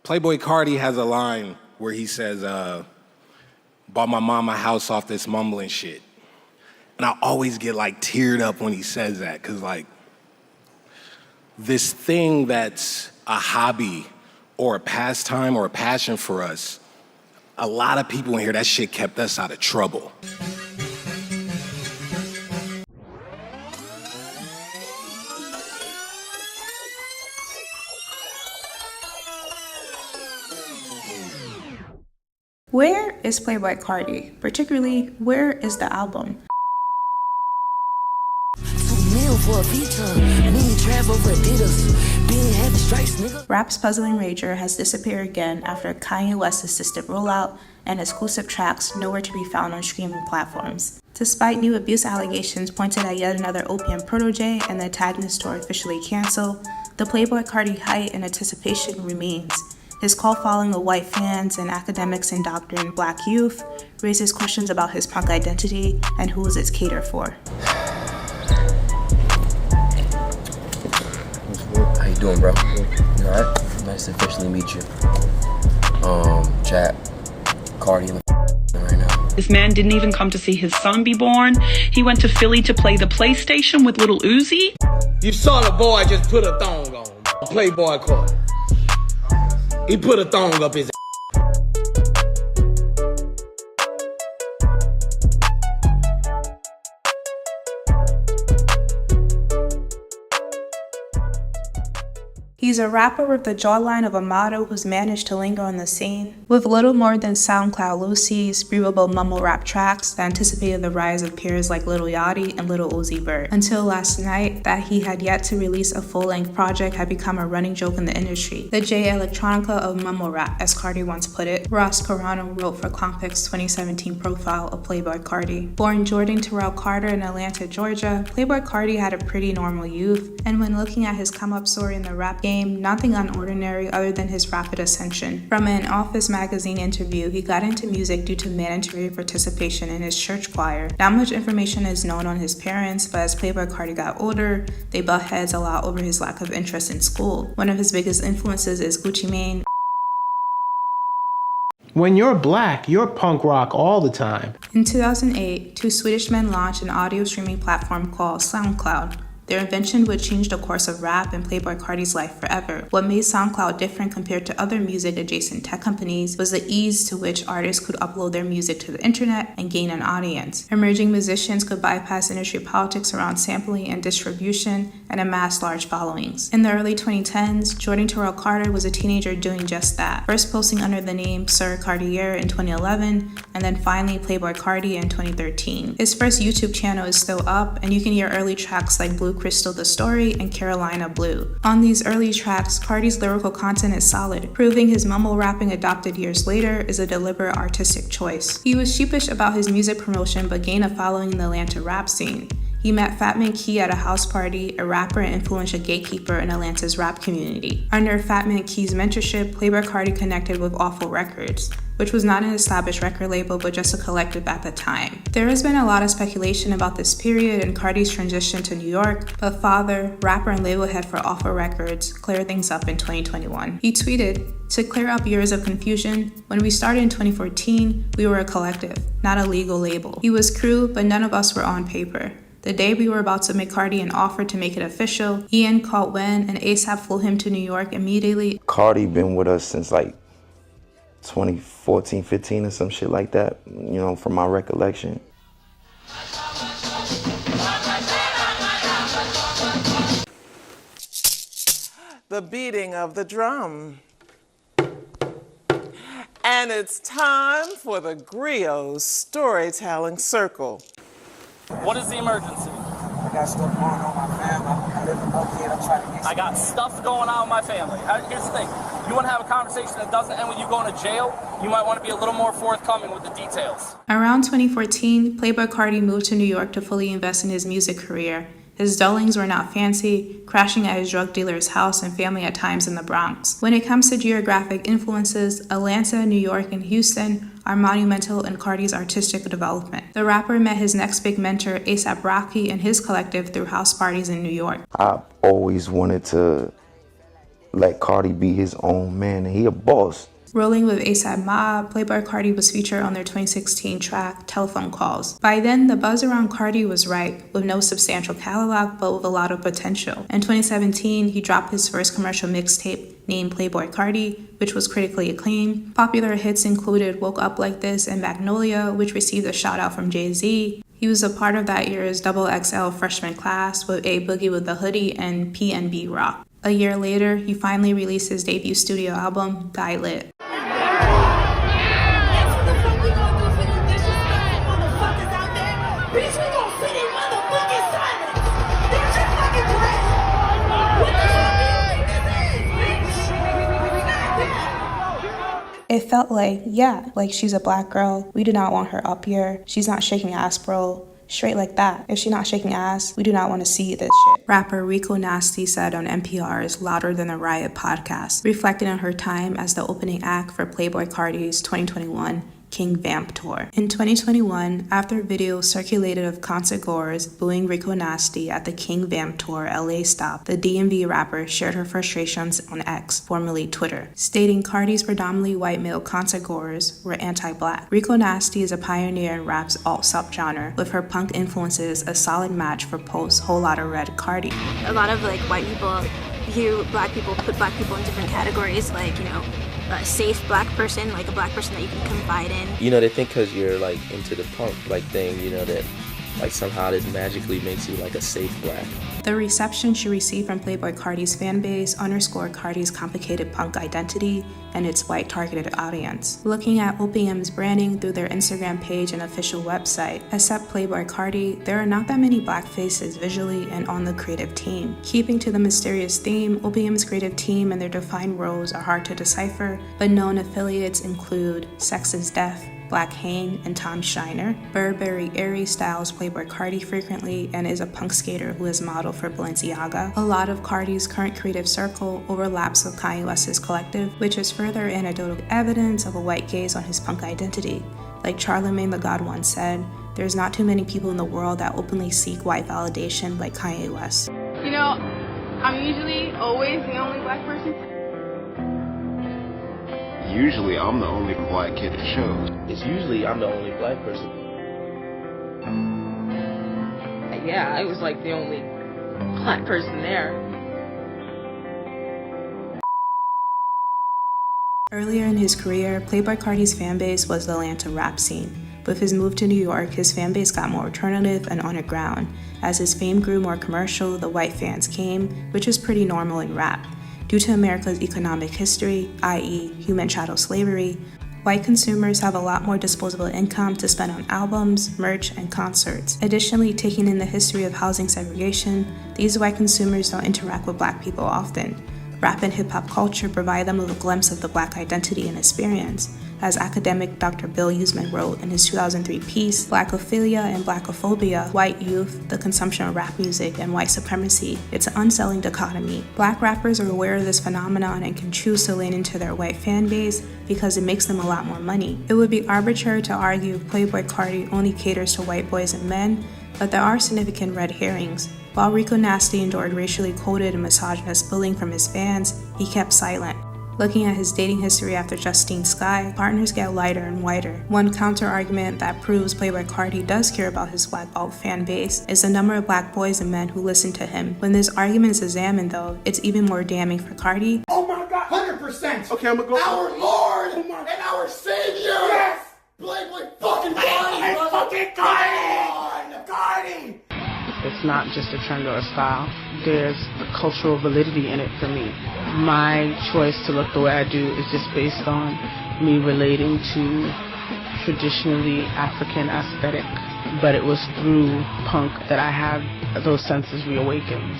Playboi Carti has a line where he says, bought my mama a house off this mumbling shit. And I always get like teared up when he says that, cause like this thing that's a hobby or a pastime or a passion for us, a lot of people in here, that shit kept us out of trouble. Where is Playboi Carti? Particularly, where is the album? Rap's Puzzling Rager has disappeared again after Kanye West's assisted rollout and exclusive tracks nowhere to be found on streaming platforms. Despite new abuse allegations pointed at yet another opium protege and the antagonist tour officially canceled, the Playboi Carti hype and anticipation remains. His cult following of white fans and academics indoctrinating black youth raises questions about his punk identity and who is it catered for. How you doing, bro? You alright? Nice to officially meet you. Chat, Carti right now. This man didn't even come to see his son be born. He went to Philly to play the PlayStation with Little Uzi. You saw the boy just put a thong on. Playboi Carti. He put a thong up his He's a rapper with the jawline of a model who's managed to linger on the scene. With little more than SoundCloud Lucy's breathable mumble rap tracks that anticipated the rise of peers like Lil Yachty and Lil Uzi Vert. Until last night, that he had yet to release a full-length project had become a running joke in the industry. The J Electronica of mumble rap, as Carti once put it. Ross Carano wrote for Compact's 2017 profile of Playboi Carti. Born Jordan Terrell Carter in Atlanta, Georgia, Playboi Carti had a pretty normal youth, and when looking at his come-up story in the rap game, nothing unordinary other than his rapid ascension. From an Office magazine interview, he got into music due to mandatory participation in his church choir. Not much information is known on his parents, but as Playboi Carti got older, they butt heads a lot over his lack of interest in school. One of his biggest influences is Gucci Mane. When you're black, you're punk rock all the time. In 2008, two Swedish men launched an audio streaming platform called SoundCloud. Their invention would change the course of rap and Playboi Carti's life forever. What made SoundCloud different compared to other music-adjacent tech companies was the ease to which artists could upload their music to the internet and gain an audience. Emerging musicians could bypass industry politics around sampling and distribution and amass large followings. In the early 2010s, Jordan Terrell Carter was a teenager doing just that, first posting under the name Sir Cartier in 2011, and then finally Playboi Carti in 2013. His first YouTube channel is still up, and you can hear early tracks like Blue Crystal the Story and Carolina Blue. On these early tracks, Carti's lyrical content is solid, proving his mumble rapping adopted years later is a deliberate artistic choice. He was sheepish about his music promotion but gained a following in the Atlanta rap scene. He met Fat Man Key at a house party, a rapper and influential gatekeeper in Atlanta's rap community. Under Fat Man Key's mentorship, Playboi Carti connected with Awful Records, which was not an established record label but just a collective at the time. There has been a lot of speculation about this period and Carti's transition to New York, but father, rapper and label head for Awful Records, cleared things up in 2021. He tweeted, "To clear up years of confusion, when we started in 2014, we were a collective, not a legal label. He was crew, but none of us were on paper. The day we were about to make Carti an offer to make it official, Ian called Wen and ASAP flew him to New York immediately." Carti been with us since like 2014, 15 or some shit like that, you know, from my recollection. The beating of the drum. And it's time for the Griot Storytelling Circle. What is the emergency? I got stuff going on with my family. I live in Buckhead. I'm trying to get I got stuff going on with my family. Here's the thing. You want to have a conversation that doesn't end with you going to jail, you might want to be a little more forthcoming with the details. Around 2014, Playboi Carti moved to New York to fully invest in his music career. His dullings were not fancy, crashing at his drug dealer's house and family at times in the Bronx. When it comes to geographic influences, Atlanta, New York, and Houston are monumental in Carti's artistic development. The rapper met his next big mentor, A$AP Rocky, and his collective through house parties in New York. I always wanted to let Carti be his own man, and he a boss. Rolling with A$AP Mob, Playboi Carti was featured on their 2016 track, Telephone Calls. By then, the buzz around Carti was ripe, with no substantial catalog, but with a lot of potential. In 2017, he dropped his first commercial mixtape, named Playboi Carti, which was critically acclaimed. Popular hits included Woke Up Like This and Magnolia, which received a shout-out from Jay-Z. He was a part of that year's XXL freshman class with A Boogie with the Hoodie and PNB Rock. A year later, he finally released his debut studio album, Die Lit. It felt like, yeah, like she's a black girl. We do not want her up here. She's not shaking ass, bro. Straight like that. If she's not shaking ass, we do not want to see this shit. Rapper Rico Nasty said on NPR's Louder Than a Riot podcast, reflecting on her time as the opening act for Playboi Carti's 2021 King Vamp Tour. In 2021, after a video circulated of concert goers booing Rico Nasty at the King Vamp Tour LA stop, the DMV rapper shared her frustrations on X, formerly Twitter, stating Carti's predominantly white male concert goers were anti-black. Rico Nasty is a pioneer in rap's alt subgenre, with her punk influences a solid match for post Whole Lotta Red Carti. A lot of white people view black people, put black people in different categories, a safe black person, like a black person that you can confide in. They think because you're into the punk thing, that somehow this magically makes you a safe black. The reception she received from Playboi Carti's fanbase underscored Carti's complicated punk identity and its white targeted audience. Looking at Opium's branding through their Instagram page and official website, except Playboi Carti, there are not that many black faces visually and on the creative team. Keeping to the mysterious theme, Opium's creative team and their defined roles are hard to decipher, but known affiliates include Sex is Death, Black Hane, and Tom Shiner. Burberry Airy styles Playboi Carti frequently and is a punk skater who is modeled for Balenciaga. A lot of Carti's current creative circle overlaps with Kanye West's collective, which is further anecdotal evidence of a white gaze on his punk identity. Like Charlemagne the God once said, there's not too many people in the world that openly seek white validation like Kanye West. I'm usually always the only black person. Usually I'm the only black kid at shows. It's usually I'm the only black person. Yeah, I was the only black person there. Earlier in his career, Playboi Carti's fanbase was the Atlanta rap scene. With his move to New York, his fanbase got more alternative and on the ground. As his fame grew more commercial, the white fans came, which is pretty normal in rap. Due to America's economic history, i.e. human chattel slavery, white consumers have a lot more disposable income to spend on albums, merch, and concerts. Additionally, taking in the history of housing segregation, these white consumers don't interact with black people often. Rap and hip-hop culture provide them with a glimpse of the black identity and experience. As academic Dr. Bill Usman wrote in his 2003 piece, Blackophilia and Blackophobia, White Youth, the Consumption of Rap Music, and White Supremacy, it's an unsettling dichotomy. Black rappers are aware of this phenomenon and can choose to lean into their white fan base because it makes them a lot more money. It would be arbitrary to argue Playboi Carti only caters to white boys and men, but there are significant red herrings. While Rico Nasty endured racially coded and misogynist bullying from his fans, he kept silent. Looking at his dating history after Justine Skye, partners get lighter and whiter. One counter-argument that proves Playboi Carti does care about his black alt fan base is the number of black boys and men who listen to him. When this argument is examined, though, it's even more damning for Carti. Oh my God, 100%. Okay, I'm gonna go. Our Lord and our Savior. Yes. Playboi fucking Carti. Fucking Carti. It's not just a trend or a style. There's a cultural validity in it for me. My choice to look the way I do is just based on me relating to traditionally African aesthetic. But it was through punk that I had those senses reawakened.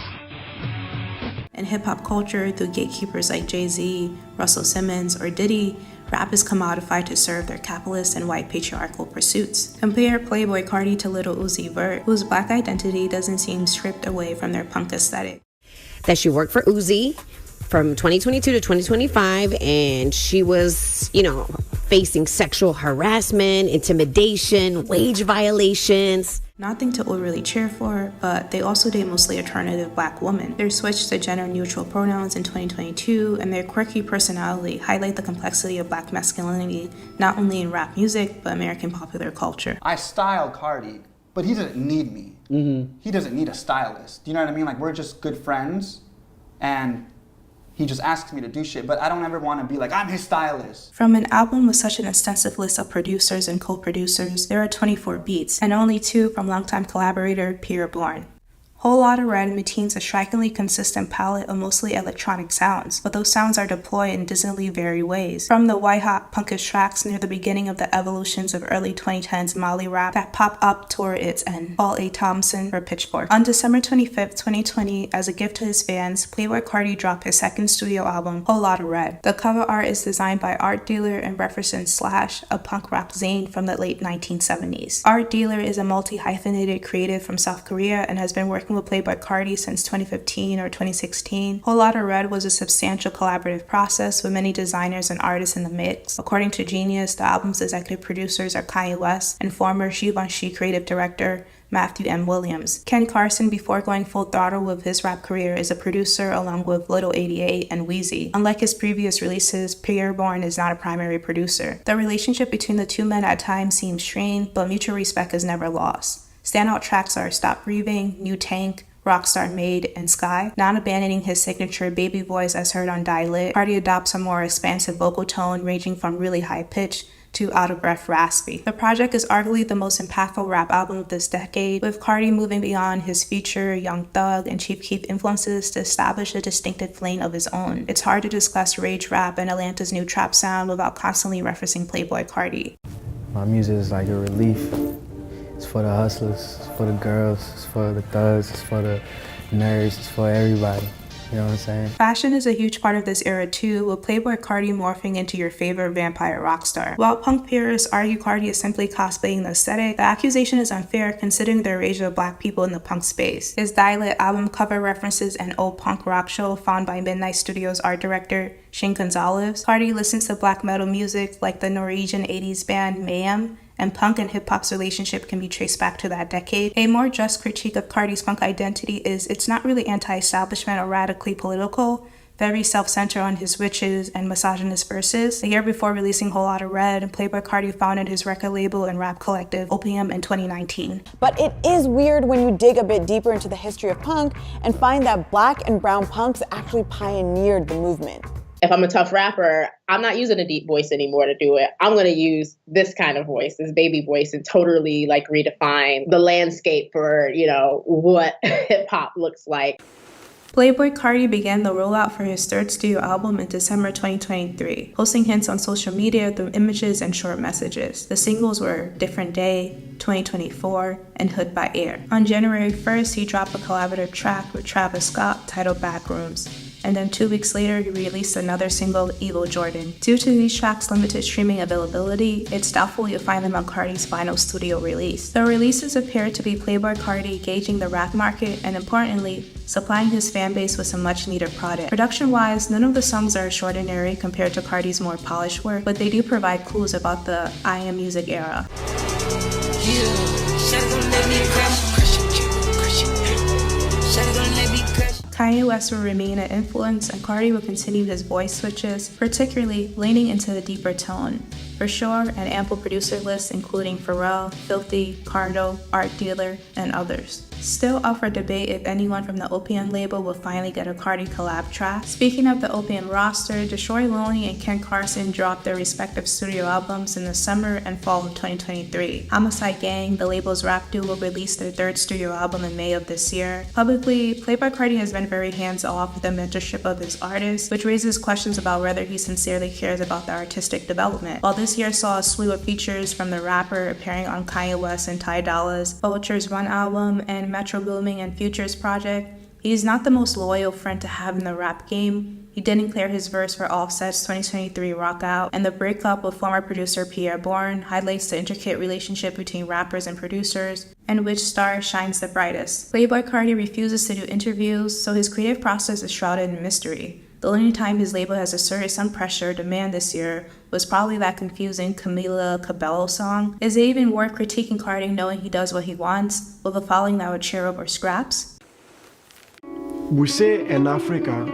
In hip-hop culture, through gatekeepers like Jay-Z, Russell Simmons, or Diddy, rap is commodified to serve their capitalist and white patriarchal pursuits. Compare Playboi Carti to Lil Uzi Vert, whose black identity doesn't seem stripped away from their punk aesthetic. That she worked for Uzi from 2022 to 2025, and she was, facing sexual harassment, intimidation, wage violations. Nothing to overly cheer for, but they also date mostly alternative black women. Their switch to gender-neutral pronouns in 2022 and their quirky personality highlight the complexity of black masculinity, not only in rap music, but American popular culture. I style Carti, but he doesn't need me. He doesn't need a stylist. Do you know what I mean? Like, we're just good friends, and he just asks me to do shit, but I don't ever want to be like, I'm his stylist. From an album with such an extensive list of producers and co-producers, there are 24 beats, and only 2 from longtime collaborator Pierre Bourne. Whole Lotta Red maintains a strikingly consistent palette of mostly electronic sounds, but those sounds are deployed in dissonantly varied ways. From the white-hot punkish tracks near the beginning of the evolutions of early 2010s Molly rap that pop up toward its end. Paul A. Thompson for Pitchfork. On December 25th, 2020, as a gift to his fans, Playboi Carti dropped his second studio album, Whole Lotta Red. The cover art is designed by Art Dealer and references Slash, a punk rap zine from the late 1970s. Art Dealer is a multi-hyphenated creative from South Korea and has been working with Playboi Carti since 2015 or 2016. Whole Lotta Red was a substantial collaborative process with many designers and artists in the mix. According to Genius, the album's executive producers are Kanye West and former Givenchy creative director Matthew M. Williams. Ken Carson, before going full throttle with his rap career, is a producer along with Little 88 and Wheezy. Unlike his previous releases, Pierre Bourne is not a primary producer. The relationship between the two men at times seems strained, but mutual respect is never lost. Standout tracks are Stop Breathing, New Tank, Rockstar Made, and Sky. Not abandoning his signature baby voice as heard on Die Lit, Carti adopts a more expansive vocal tone ranging from really high pitch to out-of-breath raspy. The project is arguably the most impactful rap album of this decade, with Carti moving beyond his Future, Young Thug, and Chief Keef influences to establish a distinctive lane of his own. It's hard to discuss rage rap and Atlanta's new trap sound without constantly referencing Playboi Carti. My music is like a relief. It's for the hustlers, it's for the girls, it's for the thugs, it's for the nerds, it's for everybody. You know what I'm saying? Fashion is a huge part of this era too, with Playboi Carti morphing into your favorite vampire rock star. While punk purists argue Carti is simply cosplaying the aesthetic, the accusation is unfair considering the erasure of black people in the punk space. His Die Lit album cover references an old punk rock show found by Midnight Studios art director Shane Gonzalez. Carti listens to black metal music like the Norwegian 80s band Mayhem, and punk and hip-hop's relationship can be traced back to that decade. A more just critique of Carti's punk identity is it's not really anti-establishment or radically political, very self-centered on his witches and misogynist verses. A year before releasing Whole Lotta Red, Playboi Carti founded his record label and rap collective, Opium, in 2019. But it is weird when you dig a bit deeper into the history of punk and find that black and brown punks actually pioneered the movement. If I'm a tough rapper, I'm not using a deep voice anymore to do it. I'm going to use this kind of voice, this baby voice, and totally like redefine the landscape for, what hip hop looks like. Playboi Carti began the rollout for his third studio album in December 2023, posting hints on social media through images and short messages. The singles were Different Day, 2024, and Hood by Air. On January 1st, he dropped a collaborative track with Travis Scott titled Backrooms. And then 2 weeks later, he released another single, Evil Jordan. Due to these tracks' limited streaming availability, it's doubtful you'll find them on Carti's final studio release. The releases appear to be Playboi Carti gauging the rap market and, importantly, supplying his fanbase with some much-needed product. Production-wise, none of the songs are extraordinary compared to Carti's more polished work, but they do provide clues about the I Am Music era. Kanye West will remain an influence, and Carti will continue his voice switches, particularly leaning into the deeper tone. For sure, an ample producer list including Pharrell, Filthy, Cardo, Art Dealer, and others. Still up for debate if anyone from the Opium label will finally get a Carti collab track. Speaking of the Opium roster, Destroy Lonely and Ken Carson dropped their respective studio albums in the summer and fall of 2023. Homicide Gang, the label's rap duo, will release their third studio album in May of this year. Publicly, Playboi Carti has been very hands-off with the mentorship of his artists, which raises questions about whether he sincerely cares about the artistic development. While this year saw a slew of features from the rapper appearing on Kanye West and Ty Dolla's Vulture's Run album and Metro Booming and Future's project, he's not the most loyal friend to have in the rap game. He didn't clear his verse for Offset's 2023 Rock Out, and the breakup with former producer Pierre Bourne highlights the intricate relationship between rappers and producers, and which star shines the brightest. Playboi Carti refuses to do interviews, so his creative process is shrouded in mystery. The only time his label has asserted some pressure or demand this year was probably that confusing Camila Cabello song. Is it even worth critiquing Carti knowing he does what he wants, with a following that would cheer over scraps? We say in Africa,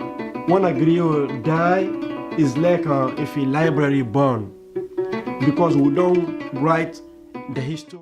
when a griot die, it's like if a library burn, because we don't write the history.